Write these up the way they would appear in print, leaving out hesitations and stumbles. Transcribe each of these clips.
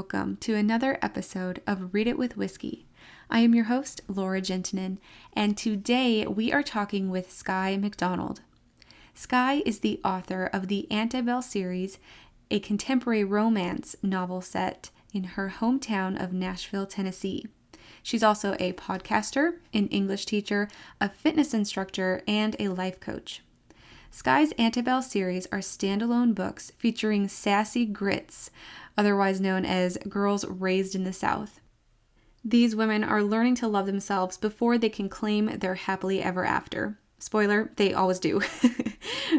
welcome to another episode of Read It with Whiskey. I am your host, Laura Juntunen, and today we are talking with Skye McDonald. Skye is the author of the Antebellum series, a contemporary romance novel set in her hometown of Nashville, Tennessee. She's also a podcaster, an English teacher, a fitness instructor, and a life coach. Skye's Antebellum series are standalone books featuring sassy grits, otherwise known as girls raised in the South. These women are learning to love themselves before they can claim their happily ever after. Spoiler, they always do.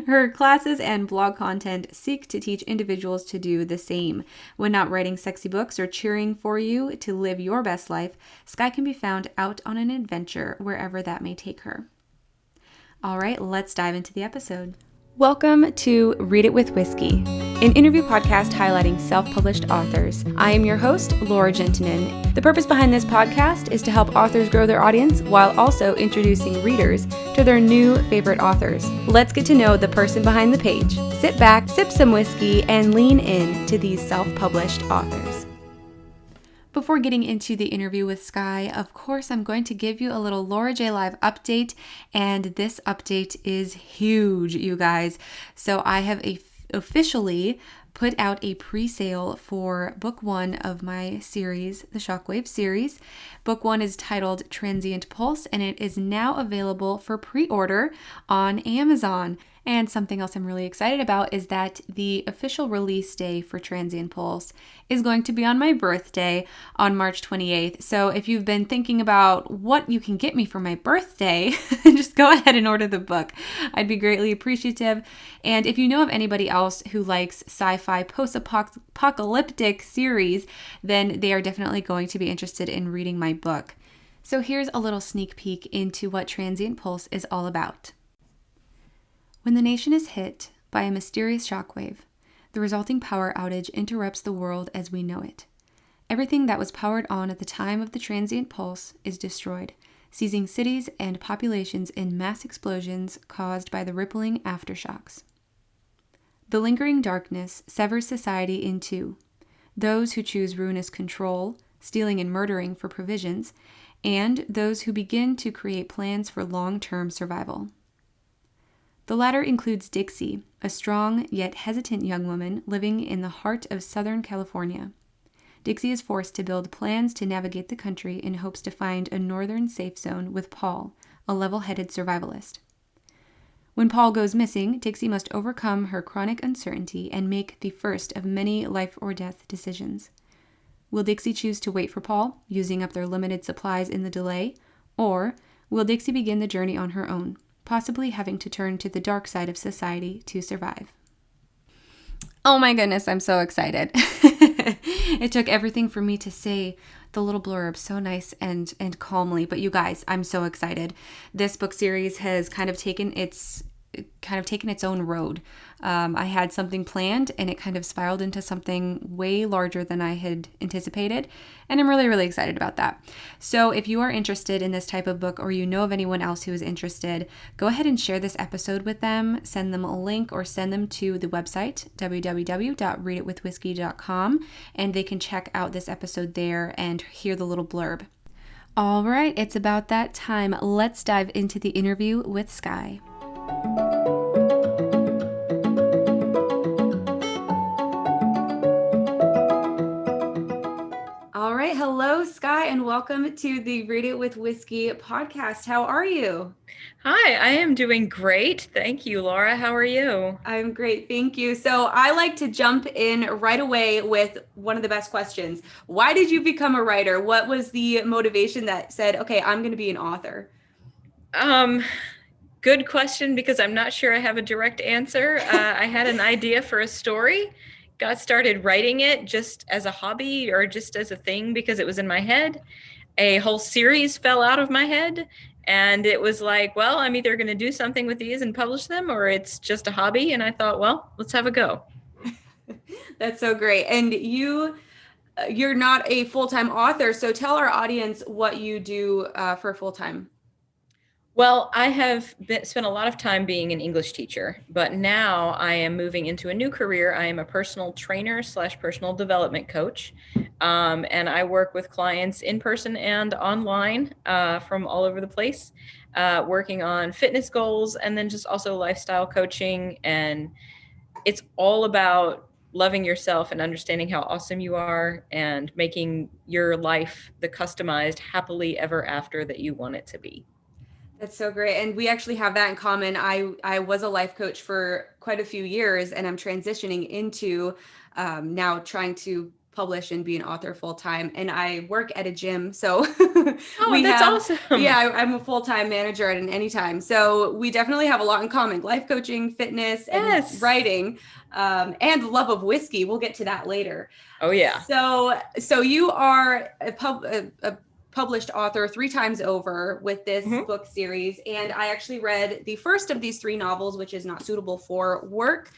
Her classes and blog content seek to teach individuals to do the same. When not writing sexy books or cheering for you to live your best life, Skye can be found out on an adventure wherever that may take her. All right, let's dive into the episode. Welcome to Read It with Whiskey, an interview podcast highlighting self-published authors. I am your host, Laura Juntunen. The purpose behind this podcast is to help authors grow their audience while also introducing readers to their new favorite authors. Let's get to know the person behind the page. Sit back, sip some whiskey, and lean in to these self-published authors. Before getting into the interview with Skye, of course, I'm going to give you a little Laura J Live update, and this update is huge, you guys. So I have officially put out a pre-sale for book one of my series, the Shockwave series. Book one is titled Transient Pulse, and it is now available for pre-order on Amazon. And something else I'm really excited about is that the official release day for Transient Pulse is going to be on my birthday on March 28th. So if you've been thinking about what you can get me for my birthday, just go ahead and order the book. I'd be greatly appreciative. And if you know of anybody else who likes sci-fi post-apocalyptic series, then they are definitely going to be interested in reading my book. So here's a little sneak peek into what Transient Pulse is all about. When the nation is hit by a mysterious shockwave, the resulting power outage interrupts the world as we know it. Everything that was powered on at the time of the transient pulse is destroyed, seizing cities and populations in mass explosions caused by the rippling aftershocks. The lingering darkness severs society in two: those who choose ruinous control, stealing and murdering for provisions, and those who begin to create plans for long-term survival. The latter includes Dixie, a strong yet hesitant young woman living in the heart of Southern California. Dixie is forced to build plans to navigate the country in hopes to find a northern safe zone with Paul, a level-headed survivalist. When Paul goes missing, Dixie must overcome her chronic uncertainty and make the first of many life-or-death decisions. Will Dixie choose to wait for Paul, using up their limited supplies in the delay, or will Dixie begin the journey on her own, possibly having to turn to the dark side of society to survive? Oh my goodness, I'm so excited. It took everything for me to say the little blurb so nice and calmly, but you guys, I'm so excited. This book series has kind of taken its own road. I had something planned and it kind of spiraled into something way larger than I had anticipated. And I'm really, really excited about that. So if you are interested in this type of book, or you know of anyone else who is interested, go ahead and share this episode with them, send them a link, or send them to the website, www.readitwithwhiskey.com, and they can check out this episode there and hear the little blurb. All right, it's about that time. Let's dive into the interview with Skye. All right. Hello, Skye, and welcome to the Read It with Whiskey podcast. How are you? Hi, I am doing great. Thank you, Laura. How are you? I'm great. Thank you. So I like to jump in right away with one of the best questions. Why did you become a writer? What was the motivation that said, okay, I'm going to be an author? Good question, because I'm not sure I have a direct answer. I had an idea for a story, got started writing it just as a hobby or just as a thing because it was in my head. A whole series fell out of my head, and it was like, well, I'm either going to do something with these and publish them, or it's just a hobby. And I thought, well, let's have a go. That's so great. And you're not a full-time author, so tell our audience what you do for full-time. Well, I have spent a lot of time being an English teacher, but now I am moving into a new career. I am a personal trainer / personal development coach. And I work with clients in person and online from all over the place, working on fitness goals and then just also lifestyle coaching. And it's all about loving yourself and understanding how awesome you are and making your life the customized happily ever after that you want it to be. That's so great. And we actually have that in common. I was a life coach for quite a few years, and I'm transitioning into now trying to publish and be an author full time. And I work at a gym. So Oh, that's awesome. I'm a full time manager at an anytime. So we definitely have a lot in common: life coaching, fitness, and Yes. writing, and the love of whiskey. We'll get to that later. Oh, yeah. So you are a published author 3 times over with this book series. And I actually read the first of these 3 novels, which is Not Suitable for Work.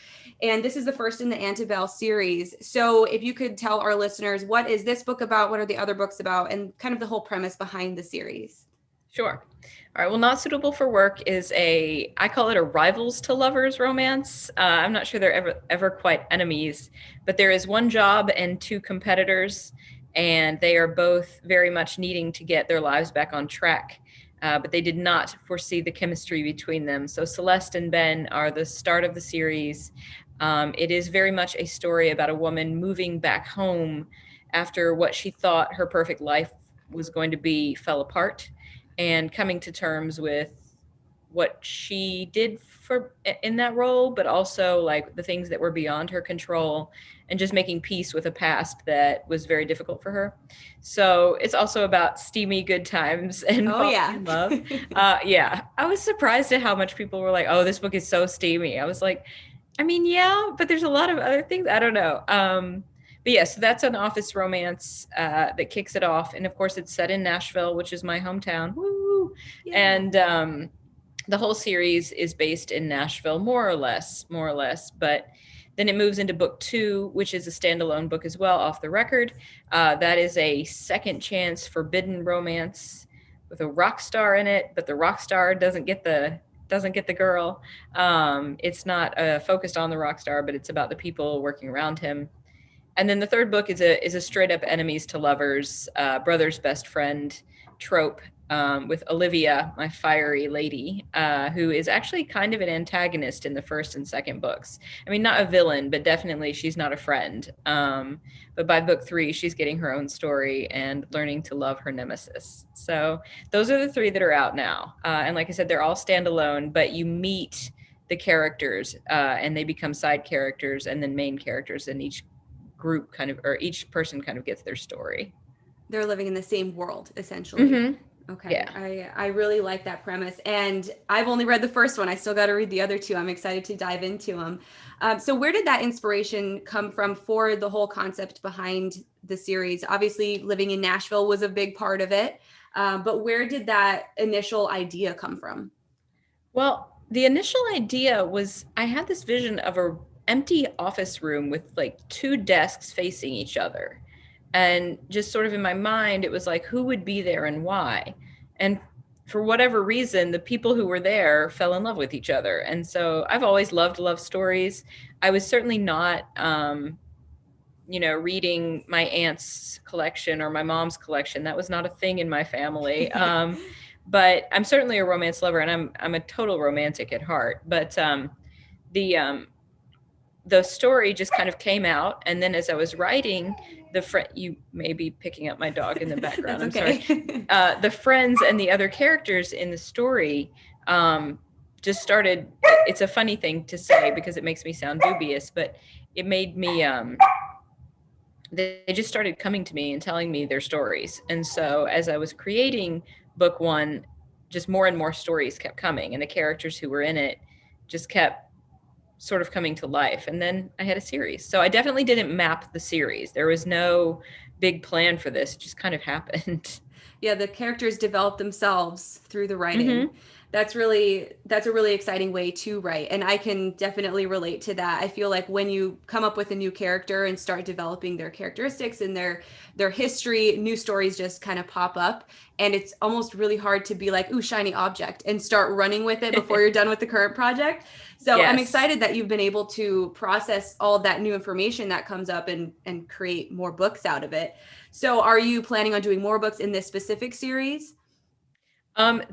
And this is the first in the Antebelle series. So if you could tell our listeners, what is this book about? What are the other books about? And kind of the whole premise behind the series. Sure. All right. Well, Not Suitable for Work is I call it a rivals to lovers romance. I'm not sure they're ever quite enemies, but there is one job and 2 competitors, and they are both very much needing to get their lives back on track. But they did not foresee the chemistry between them. So Celeste and Ben are the start of the series. It is very much a story about a woman moving back home after what she thought her perfect life was going to be fell apart, and coming to terms with what she did in that role, but also like the things that were beyond her control, and just making peace with a past that was very difficult for her. So it's also about steamy good times and falling in love. Yeah, I was surprised at how much people were like, "Oh, this book is so steamy." I was like, I mean, yeah, but there's a lot of other things. I don't know. But yeah, so that's an office romance that kicks it off. And of course, it's set in Nashville, which is my hometown. Woo! Yeah. And the whole series is based in Nashville, more or less. But then it moves into book 2, which is a standalone book as well, Off the Record. That is a second chance forbidden romance with a rock star in it, but the rock star doesn't get the girl. It's not focused on the rock star, but it's about the people working around him. And then the third book is a straight up enemies to lovers, brother's best friend trope, with Olivia, my fiery lady, who is actually kind of an antagonist in the first and second books. I mean, not a villain, but definitely she's not a friend. But by book 3, she's getting her own story and learning to love her nemesis. So those are the 3 that are out now. And like I said, they're all standalone, but you meet the characters and they become side characters and then main characters in each group or each person kind of gets their story. They're living in the same world, essentially. Okay. Yeah. I really like that premise. And I've only read the first one. I still got to read the other 2. I'm excited to dive into them. So where did that inspiration come from for the whole concept behind the series? Obviously, living in Nashville was a big part of it. But where did that initial idea come from? Well, the initial idea was I had this vision of a empty office room with like 2 desks facing each other. And just sort of in my mind, it was like, who would be there and why? And for whatever reason, the people who were there fell in love with each other. And so I've always loved love stories. I was certainly not, reading my aunt's collection or my mom's collection. That was not a thing in my family. But I'm certainly a romance lover, and I'm a total romantic at heart. But the story just kind of came out, and then as I was writing, you may be picking up my dog in the background. I'm sorry. The friends and the other characters in the story just started. It's a funny thing to say because it makes me sound dubious, but it made me. They just started coming to me and telling me their stories, and so as I was creating book 1, just more and more stories kept coming, and the characters who were in it just kept sort of coming to life. And then I had a series. So I definitely didn't map the series. There was no big plan for this. It just kind of happened. Yeah, the characters developed themselves through the writing. That's a really exciting way to write, and I can definitely relate to that. I feel like when you come up with a new character and start developing their characteristics and their history, new stories just kind of pop up, and it's almost really hard to be like, ooh, shiny object, and start running with it before you're done with the current project. So I'm Yes. excited that you've been able to process all of that new information that comes up and create more books out of it. So are you planning on doing more books in this specific series?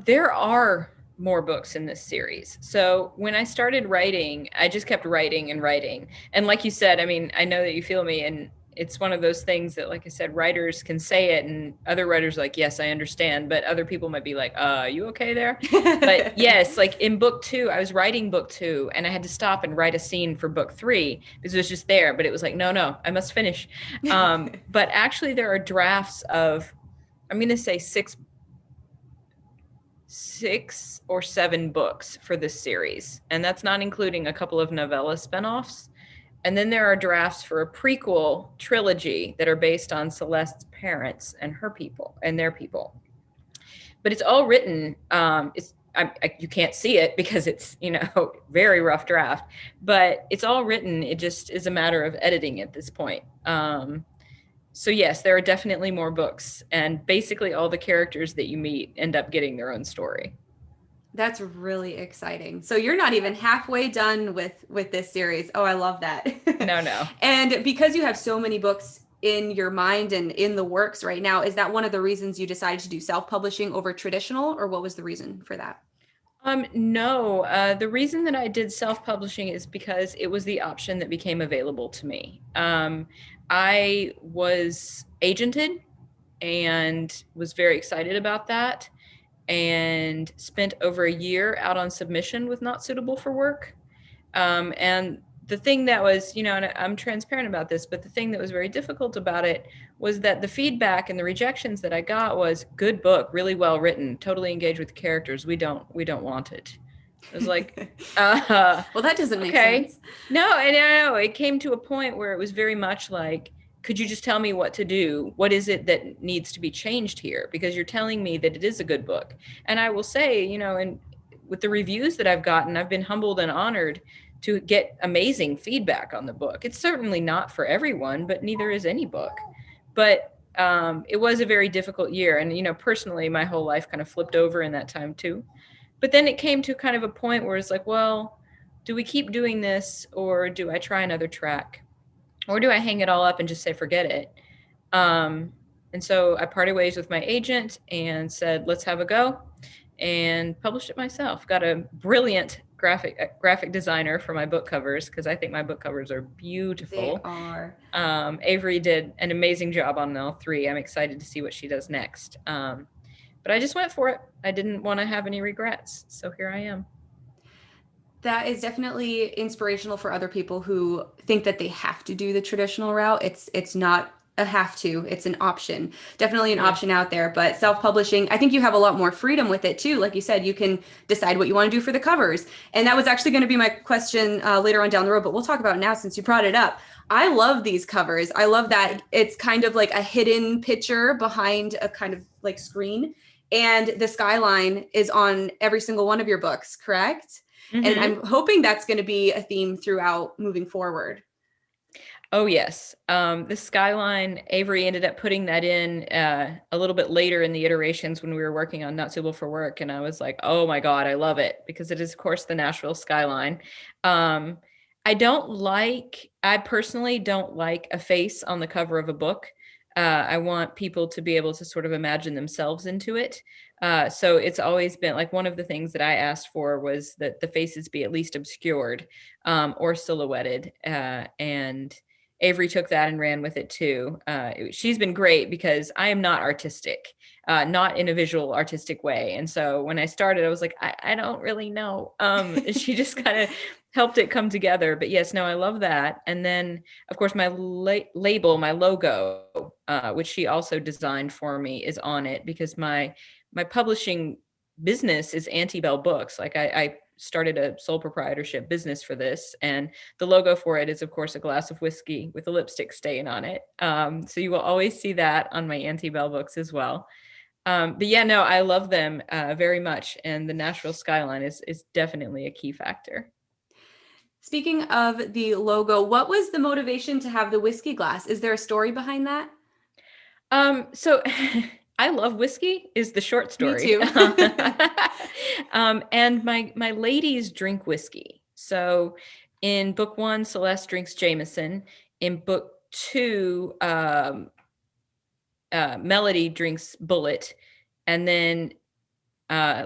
There are more books in this series. So when I started writing, I just kept writing and writing. And like you said, I mean, I know that you feel me, and it's one of those things that, like I said, writers can say it and other writers are like, yes, I understand. But other people might be like, you okay there? But yes, like in book 2, I was writing book 2 and I had to stop and write a scene for book 3 because it was just there. But it was like, no, I must finish. But actually there are drafts of, I'm going to say 6 or 7 books for this series, and that's not including a couple of novella spinoffs. And then there are drafts for a prequel trilogy that are based on Celeste's parents and her people and their people. But it's all written. You can't see it because it's, very rough draft, but it's all written. It just is a matter of editing at this point. So yes, there are definitely more books, and basically all the characters that you meet end up getting their own story. That's really exciting. So you're not even halfway done with this series. Oh, I love that. No. And because you have so many books in your mind and in the works right now, is that one of the reasons you decided to do self-publishing over traditional, or what was the reason for that? No, the reason that I did self-publishing is because it was the option that became available to me. I was agented and was very excited about that, and spent over a year out on submission with Not Suitable for Work. And the thing that was, and I'm transparent about this, but the thing that was very difficult about it was that the feedback and the rejections that I got was, good book, really well written, totally engaged with the characters. We don't want it. It was like, well, that doesn't make sense. No, and I know it came to a point where it was very much like, could you just tell me what to do? What is it that needs to be changed here? Because you're telling me that it is a good book. And I will say, and with the reviews that I've gotten, I've been humbled and honored to get amazing feedback on the book. It's certainly not for everyone, but neither is any book. But it was a very difficult year. And, personally, my whole life kind of flipped over in that time too. But then it came to kind of a point where it's like, well, do we keep doing this, or do I try another track? Or do I hang it all up and just say, forget it? And so I parted ways with my agent and said, let's have a go, and published it myself. Got a brilliant graphic designer for my book covers, because I think my book covers are beautiful. They are. Avery did an amazing job on all 3. I'm excited to see what she does next. But I just went for it. I didn't want to have any regrets. So here I am. That is definitely inspirational for other people who think that they have to do the traditional route. It's not a have to, it's an option. Definitely an option out there, but self-publishing, I think you have a lot more freedom with it too. Like you said, you can decide what you want to do for the covers. And that was actually going to be my question later on down the road, but we'll talk about it now since you brought it up. I love these covers. I love that it's kind of like a hidden picture behind a kind of like screen. And the skyline is on every single one of your books, correct? Mm-hmm. And I'm hoping that's going to be a theme throughout moving forward. Oh, yes. The skyline, Avery ended up putting that in a little bit later in the iterations when we were working on Not Suitable for Work. And I was like, oh my God, I love it, because it is, of course, the Nashville skyline. I personally don't like a face on the cover of a book. I want people to be able to sort of imagine themselves into it. So it's always been like, one of the things that I asked for was that the faces be at least obscured or silhouetted. And Avery took that and ran with it too. She's been great because I am not artistic, not in a visual artistic way. And so when I started, I was like, I don't really know. She just kind of helped it come together. But yes, no, I love that. And then, of course, my label, my logo, which she also designed for me, is on it, because my publishing business is Antebell Books. Like I started a sole proprietorship business for this, and the logo for it is, of course, a glass of whiskey with a lipstick stain on it. So you will always see that on my Antebell books as well. But yeah, no, I love them very much. And the Nashville skyline is definitely a key factor. Speaking of the logo, what was the motivation to have the whiskey glass? Is there a story behind that? So I love whiskey is the short Me story. too. And my ladies drink whiskey. So in book one, Celeste drinks Jameson. In book two, Melody drinks Bullet. And then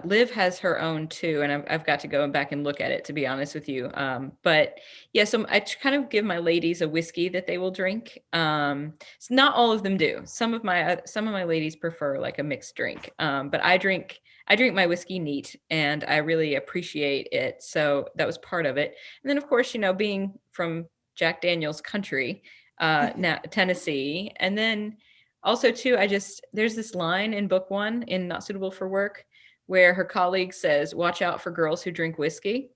Liv has her own too, and I've got to go back and look at it, to be honest with you. But yeah, so I kind of give my ladies a whiskey that they will drink. So not all of them do. Some of my ladies prefer like a mixed drink. But I drink my whiskey neat, and I really appreciate it. So that was part of it. And then of course, being from Jack Daniel's country, Tennessee, and then also too, there's this line in book one in Not Suitable for Work where her colleague says, "Watch out for girls who drink whiskey."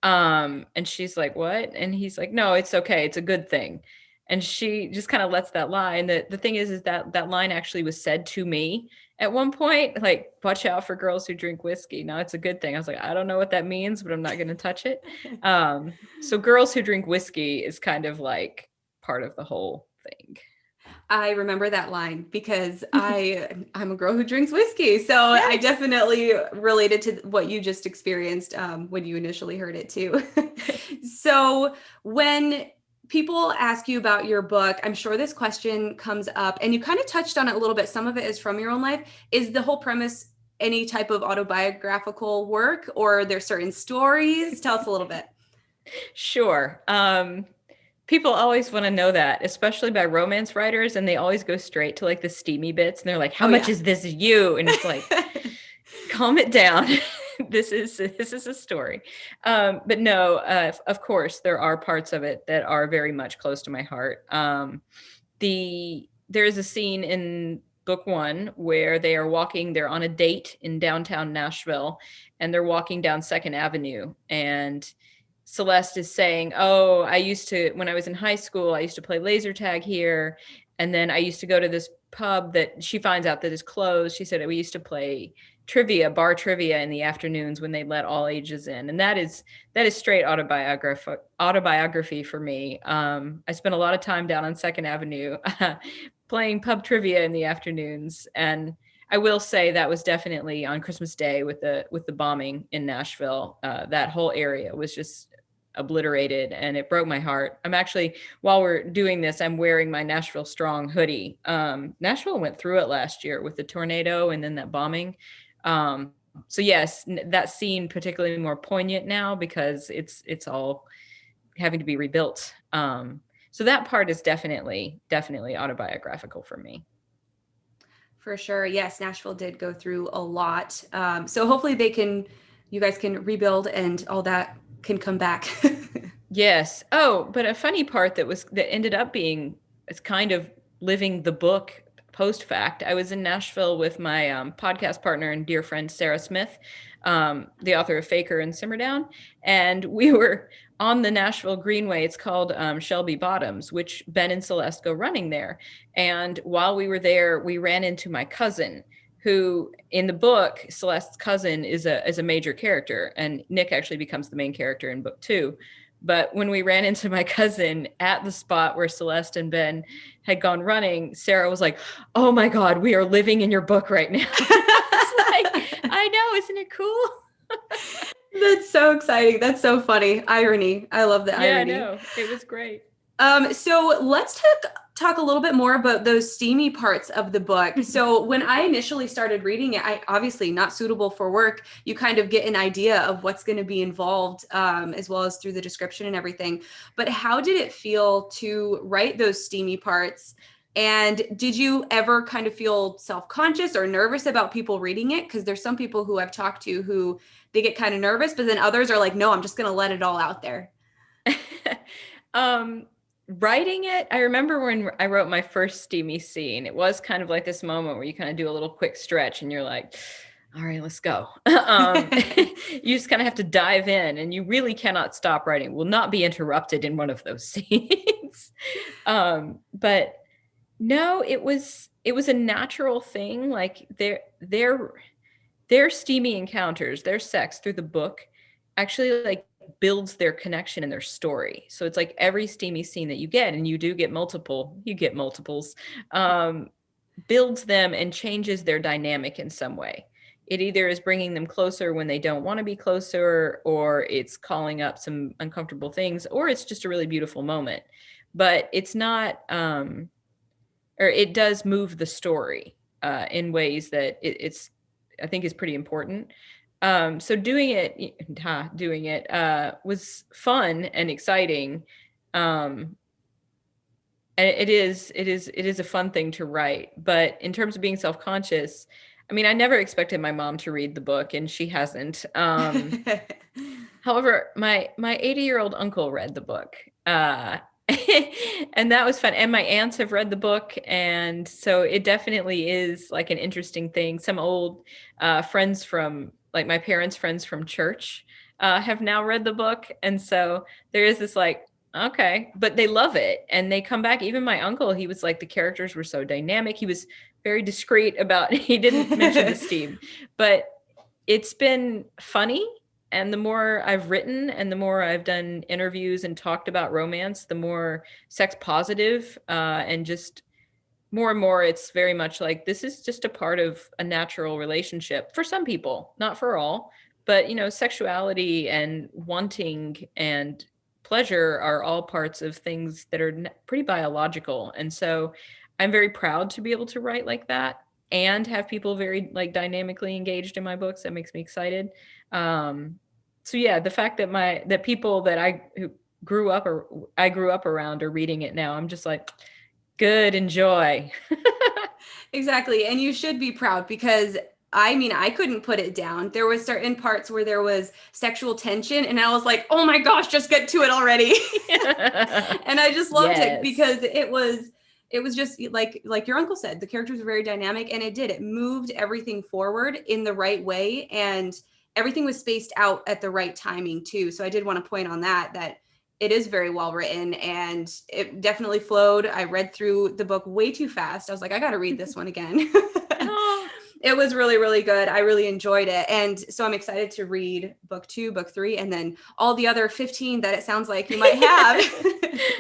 And she's like, "What?" And he's like, "No, it's okay. It's a good thing." And she just kind of lets that lie. And the thing is that that line actually was said to me at one point, like, "Watch out for girls who drink whiskey." Now it's a good thing. I was like, I don't know what that means, but I'm not going to touch it. So girls who drink whiskey is kind of like part of the whole thing. I remember that line because I'm a girl who drinks whiskey. So I Yes. definitely related to what you just experienced when you initially heard it too. So when people ask you about your book, I'm sure this question comes up and you kind of touched on it a little bit. Some of it is from your own life. Is the whole premise any type of autobiographical work, or are there certain stories? Tell us a little bit. Sure. People always want to know that, especially by romance writers, and they always go straight to like the steamy bits, and they're like, "How Oh, much yeah. is this you?" And it's like, calm it down. This is a story. But no, of course, there are parts of it that are very much close to my heart. There is a scene in book one where they're on a date in downtown Nashville, and they're walking down Second Avenue, and Celeste is saying, "Oh, when I was in high school, I used to play laser tag here. And then I used to go to this pub that she finds out that is closed." She said, "We used to play bar trivia in the afternoons when they let all ages in." And that is straight autobiography for me. I spent a lot of time down on Second Avenue playing pub trivia in the afternoons. And I will say that was definitely on Christmas Day with the bombing in Nashville. That whole area was just obliterated, and it broke my heart. I'm actually, while we're doing this, I'm wearing my Nashville Strong hoodie. Nashville went through it last year with the tornado and then that bombing. So yes, that scene particularly more poignant now because it's all having to be rebuilt. So that part is definitely autobiographical for me. For sure. Yes, Nashville did go through a lot. So hopefully you guys can rebuild and all that can come back. Yes. Oh, but a funny part that ended up being it's kind of living the book post fact. I was in Nashville with my podcast partner and dear friend Sarah Smith, the author of Faker and Simmer Down, and we were on the Nashville Greenway. It's called Shelby Bottoms, which Ben and Celeste go running there. And while we were there, we ran into my cousin, who in the book Celeste's cousin is a major character, and Nick actually becomes the main character in book two. But when we ran into my cousin at the spot where Celeste and Ben had gone running, Sarah was like, "Oh my God, we are living in your book right now." It's like, I know, isn't it cool? That's so exciting. That's so funny. Irony. I love the irony. Yeah, I know. It was great. So let's talk a little bit more about those steamy parts of the book. So when I initially started reading it, I obviously not suitable for work. You kind of get an idea of what's going to be involved, as well as through the description and everything. But how did it feel to write those steamy parts? And did you ever kind of feel self-conscious or nervous about people reading it? Because there's some people who I've talked to who they get kind of nervous, but then others are like, no, I'm just going to let it all out there. Writing it, I remember when I wrote my first steamy scene, it was kind of like this moment where you kind of do a little quick stretch and you're like, all right, let's go. You just kind of have to dive in, and you really cannot stop writing. Will not be interrupted in one of those scenes. But no, it was a natural thing. Like their steamy encounters, their sex through the book actually like builds their connection in their story. So it's like every steamy scene that you get, and you do get multiples, builds them and changes their dynamic in some way. It either is bringing them closer when they don't want to be closer, or it's calling up some uncomfortable things, or it's just a really beautiful moment. But it's not, or it does move the story in ways that it's, I think, is pretty important. So doing it was fun and exciting. And it is a fun thing to write. But in terms of being self-conscious, I mean, I never expected my mom to read the book, and she hasn't. However, my 80-year-old uncle read the book. And that was fun. And my aunts have read the book. And so it definitely is like an interesting thing. Some old friends from, like my parents' friends from church have now read the book. And so there is this like, okay, but they love it. And they come back. Even my uncle, he was like, the characters were so dynamic. He was very discreet about, he didn't mention the steam, but it's been funny. And the more I've written and the more I've done interviews and talked about romance, the more sex positive and just more and more, it's very much like this is just a part of a natural relationship for some people, not for all. But, you know, sexuality and wanting and pleasure are all parts of things that are pretty biological. And so I'm very proud to be able to write like that and have people very like dynamically engaged in my books. That makes me excited. So yeah, the fact that people that I grew up around are reading it now, I'm just like, good, enjoy. Exactly. And you should be proud, because I mean, I couldn't put it down. There was certain parts where there was sexual tension and I was like, oh my gosh, just get to it already. And I just loved it because it was just like your uncle said, the characters were very dynamic, and it moved everything forward in the right way. And everything was spaced out at the right timing too. So I did want to point on that it is very well written, and it definitely flowed. I read through the book way too fast. I was like, I got to read this one again. It was really, really good. I really enjoyed it. And so I'm excited to read book 2, book 3, and then all the other 15 that it sounds like you might have.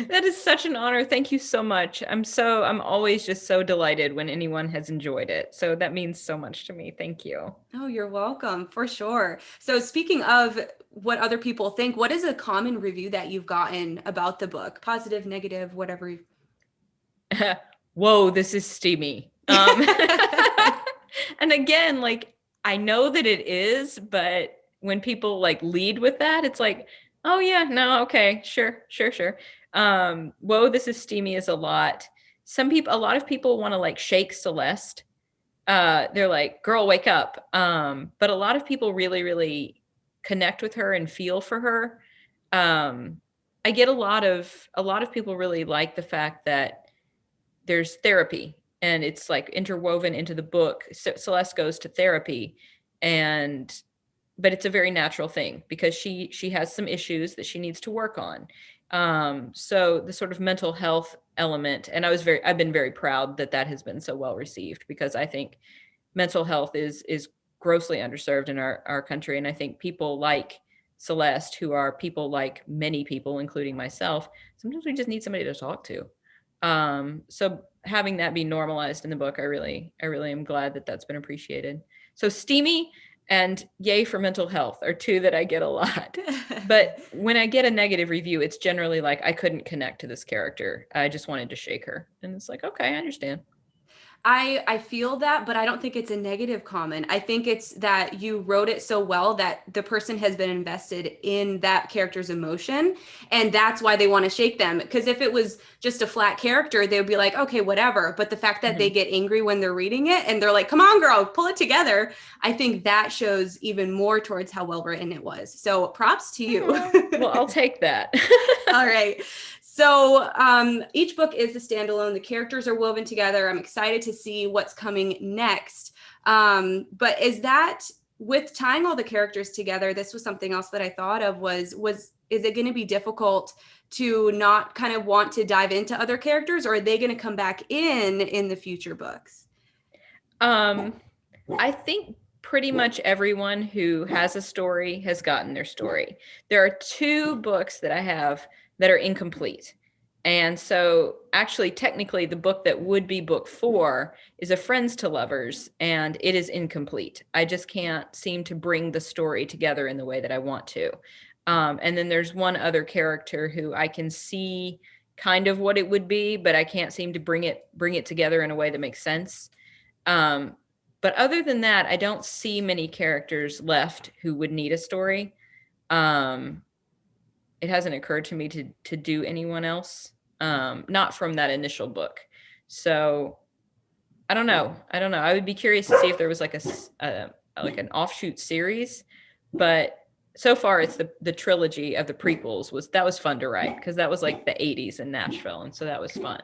That is such an honor. Thank you so much. I'm always just so delighted when anyone has enjoyed it. So that means so much to me. Thank you. Oh, you're welcome, for sure. So speaking of what other people think, what is a common review that you've gotten about the book? Positive, negative, whatever. Whoa, this is steamy. And again, like, I know that it is, but when people like lead with that, it's like, oh yeah, no, okay, sure. Whoa, this is steamy is a lot. A lot of people want to like shake Celeste. They're like, girl, wake up. But a lot of people really, really connect with her and feel for her. I get a lot of people really like the fact that there's therapy, and it's like interwoven into the book. Celeste goes to therapy, but it's a very natural thing because she has some issues that she needs to work on. So the sort of mental health element, and I've been very proud that has been so well received, because I think mental health is grossly underserved in our country. And I think people like Celeste, who are people like many people, including myself, sometimes we just need somebody to talk to. So having that be normalized in the book, I really am glad that that's been appreciated. So steamy and yay for mental health are two that I get a lot. But when I get a negative review, it's generally like, I couldn't connect to this character. I just wanted to shake her. And it's like, okay, I understand. I feel that, but I don't think it's a negative comment. I think it's that you wrote it so well that the person has been invested in that character's emotion, and that's why they want to shake them. Because if it was just a flat character, they would be like, okay, whatever. But the fact that they get angry when they're reading it and they're like, come on, girl, pull it together, I think that shows even more towards how well written it was. So props to you. Well, I'll take that. All right. So each book is a standalone. The characters are woven together. I'm excited to see what's coming next. But is that, with tying all the characters together, this was something else that I thought of was is it going to be difficult to not kind of want to dive into other characters, or are they going to come back in the future books? I think pretty much everyone who has a story has gotten their story. There are 2 books that I have that are incomplete. And so actually, technically, the book that would be book 4 is A Friends to Lovers, and it is incomplete. I just can't seem to bring the story together in the way that I want to. And then there's one other character who I can see kind of what it would be, but I can't seem to bring it together in a way that makes sense. But other than that, I don't see many characters left who would need a story. It hasn't occurred to me to do anyone else, not from that initial book. So I don't know. I would be curious to see if there was like like an offshoot series, but so far it's the trilogy of the prequels that was fun to write because that was like the 80s in Nashville, and so that was fun.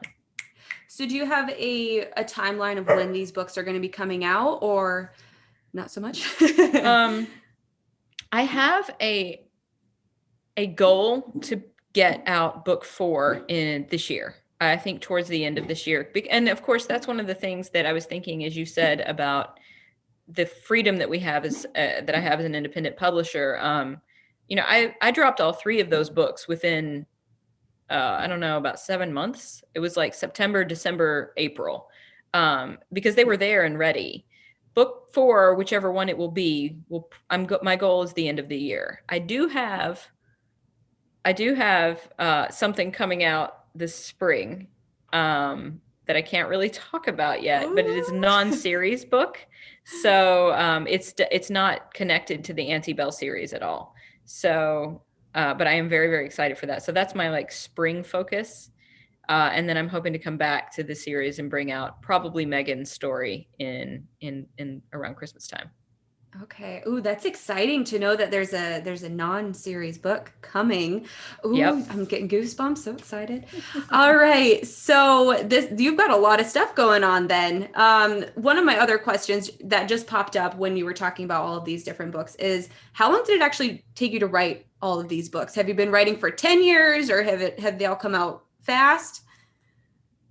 So do you have a timeline of when these books are going to be coming out, or not so much? I have a goal to get out book 4 in this year. I think towards the end of this year. And of course, that's one of the things that I was thinking, as you said, about the freedom that we have that I have as an independent publisher. I dropped all 3 of those books within, I don't know, about 7 months. It was like September, December, April, because they were there and ready. Book 4, whichever one it will be, my goal is the end of the year. I do have something coming out this spring that I can't really talk about yet, but it is a non-series book. So it's not connected to the Anti-Bell series at all. So, but I am very, very excited for that. So that's my like spring focus. And then I'm hoping to come back to the series and bring out probably Megan's story in around Christmas time. Okay. Ooh, that's exciting to know that there's a non-series book coming. Ooh, yep. I'm getting goosebumps. So excited. All right. So you've got a lot of stuff going on then. One of my other questions that just popped up when you were talking about all of these different books is, how long did it actually take you to write all of these books? Have you been writing for 10 years, or have they all come out fast?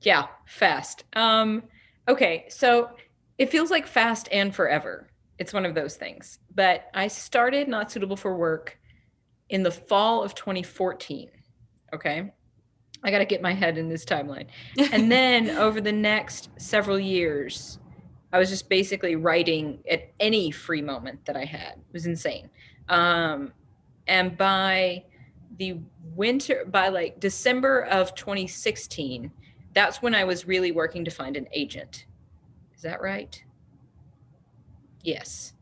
Yeah, fast. Okay. So it feels like fast and forever. It's one of those things. But I started Not Suitable for Work in the fall of 2014. Okay. I got to get my head in this timeline. And then over the next several years, I was just basically writing at any free moment that I had. It was insane. And by like December of 2016, that's when I was really working to find an agent. Is that right? Yes,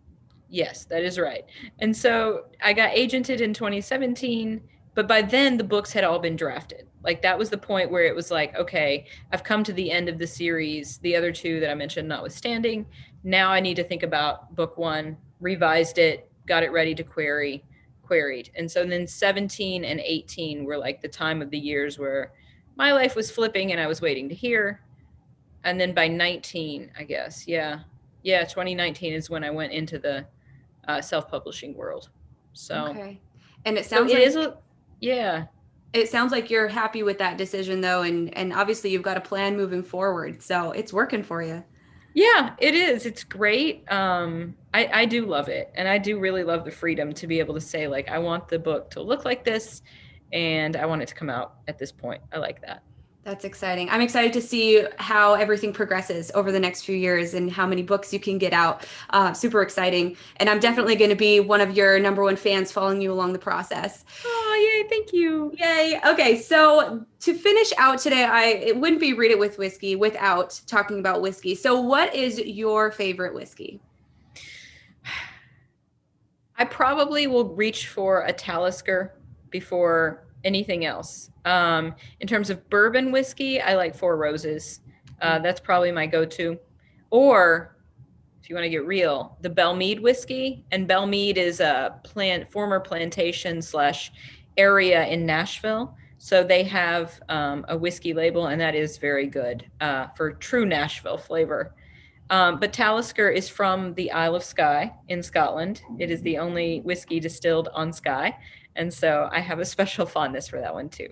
that is right. And so I got agented in 2017, but by then the books had all been drafted. Like that was the point where it was like, okay, I've come to the end of the series, the other 2 that I mentioned notwithstanding. Now I need to think about book 1, revised it, got it ready to queried. And so then 17 and 18 were like the time of the years where my life was flipping and I was waiting to hear. And then by 19, I guess, yeah, 2019 is when I went into the self-publishing world. So, okay. And it sounds like yeah. It sounds like you're happy with that decision though, and obviously you've got a plan moving forward, so it's working for you. Yeah, it is. It's great. I do love it, and I do really love the freedom to be able to say, like, I want the book to look like this, and I want it to come out at this point. I like that. That's exciting. I'm excited to see how everything progresses over the next few years and how many books you can get out. Super exciting. And I'm definitely going to be one of your number 1 fans following you along the process. Oh, yay. Thank you. Yay. Okay. So to finish out today, it wouldn't be Read It with Whiskey without talking about whiskey. So what is your favorite whiskey? I probably will reach for a Talisker before anything else. In terms of bourbon whiskey, I like Four Roses. That's probably my go-to. Or if you want to get real, the Belle Meade whiskey. And Belle Meade is a former plantation / area in Nashville. So they have a whiskey label, and that is very good for true Nashville flavor. But Talisker is from the Isle of Skye in Scotland. It is the only whiskey distilled on Skye. And so I have a special fondness for that one too.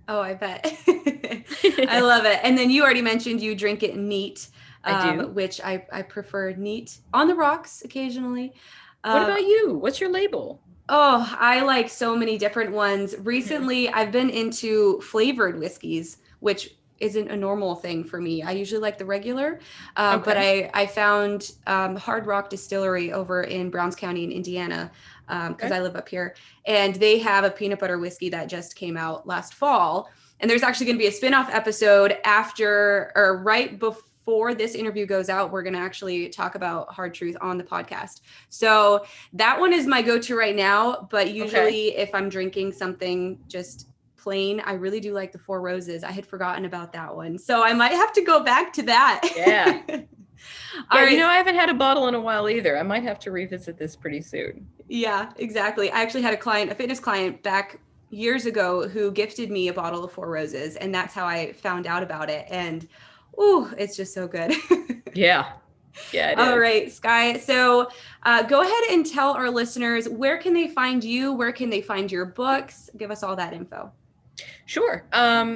Oh, I bet. I love it. And then you already mentioned you drink it neat. I do. which I prefer neat on the rocks occasionally. What about you? What's your label? Oh, I like so many different ones. Recently, I've been into flavored whiskeys, which isn't a normal thing for me. I usually like the regular, but I found Hard Rock Distillery over in Browns County in Indiana, because I live up here, and they have a peanut butter whiskey that just came out last fall. And there's actually going to be a spinoff episode after or right before this interview goes out. We're going to actually talk about Hard Truth on the podcast. So that one is my go-to right now. But usually if I'm drinking something just plain, I really do like the Four Roses. I had forgotten about that one. So I might have to go back to that. Yeah. All right. I haven't had a bottle in a while either. I might have to revisit this pretty soon. Yeah, exactly. I actually had a fitness client back years ago who gifted me a bottle of Four Roses, and that's how I found out about it. And it's just so good. Yeah. Yeah. It All is. right, Skye. So go ahead and tell our listeners, where can they find you? Where can they find your books? Give us all that info. Sure.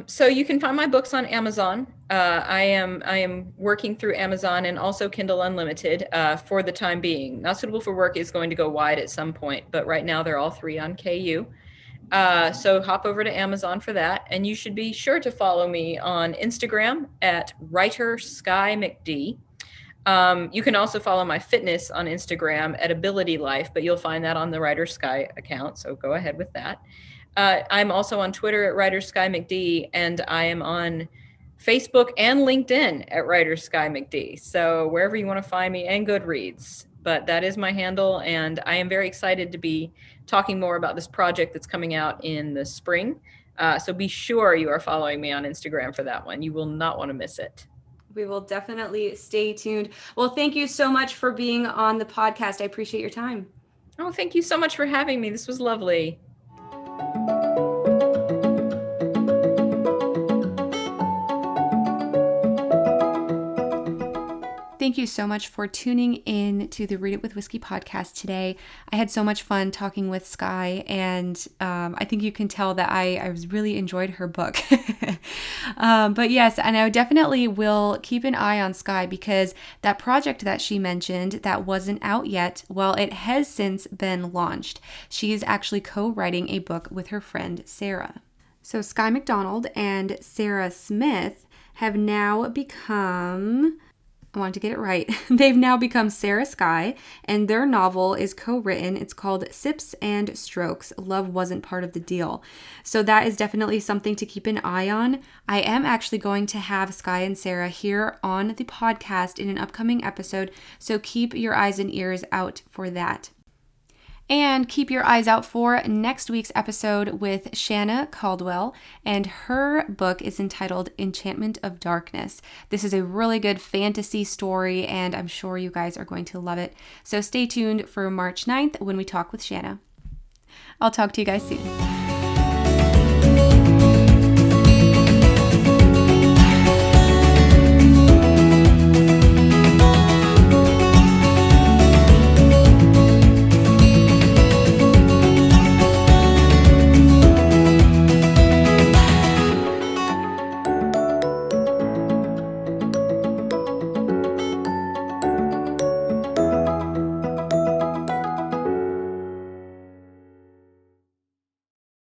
So you can find my books on Amazon. I am working through Amazon and also Kindle Unlimited for the time being. Not Suitable for Work is going to go wide at some point, but right now they're all 3 on KU. So hop over to Amazon for that. And you should be sure to follow me on Instagram at writer Skye McD. You can also follow my fitness on Instagram at Ability Life, but you'll find that on the Writer Skye account. So go ahead with that. I'm also on Twitter at writer Skye McD, and I am on Facebook and LinkedIn at writer Skye McD. So wherever you want to find me, and Goodreads, but that is my handle. And I am very excited to be talking more about this project that's coming out in the spring. So be sure you are following me on Instagram for that one. You will not want to miss it. We will definitely stay tuned. Well, thank you so much for being on the podcast. I appreciate your time. Oh, thank you so much for having me. This was lovely. Thank you so much for tuning in to the Read It with Whiskey podcast today. I had so much fun talking with Skye, and I think you can tell that I really enjoyed her book. But yes, and I definitely will keep an eye on Skye, because that project that she mentioned that wasn't out yet, well, it has since been launched. She is actually co-writing a book with her friend Sarah. So Skye McDonald and Sarah Smith have now become... I wanted to get it right. They've now become Sarah Skye, and their novel is co-written. It's called Sips and Strokes, Love Wasn't Part of the Deal. So that is definitely something to keep an eye on. I am actually going to have Skye and Sarah here on the podcast in an upcoming episode, so keep your eyes and ears out for that. And keep your eyes out for next week's episode with Shanna Caldwell, and her book is entitled Enchantment of Darkness. This is a really good fantasy story, and I'm sure you guys are going to love it. So stay tuned for March 9th when we talk with Shanna. I'll talk to you guys soon.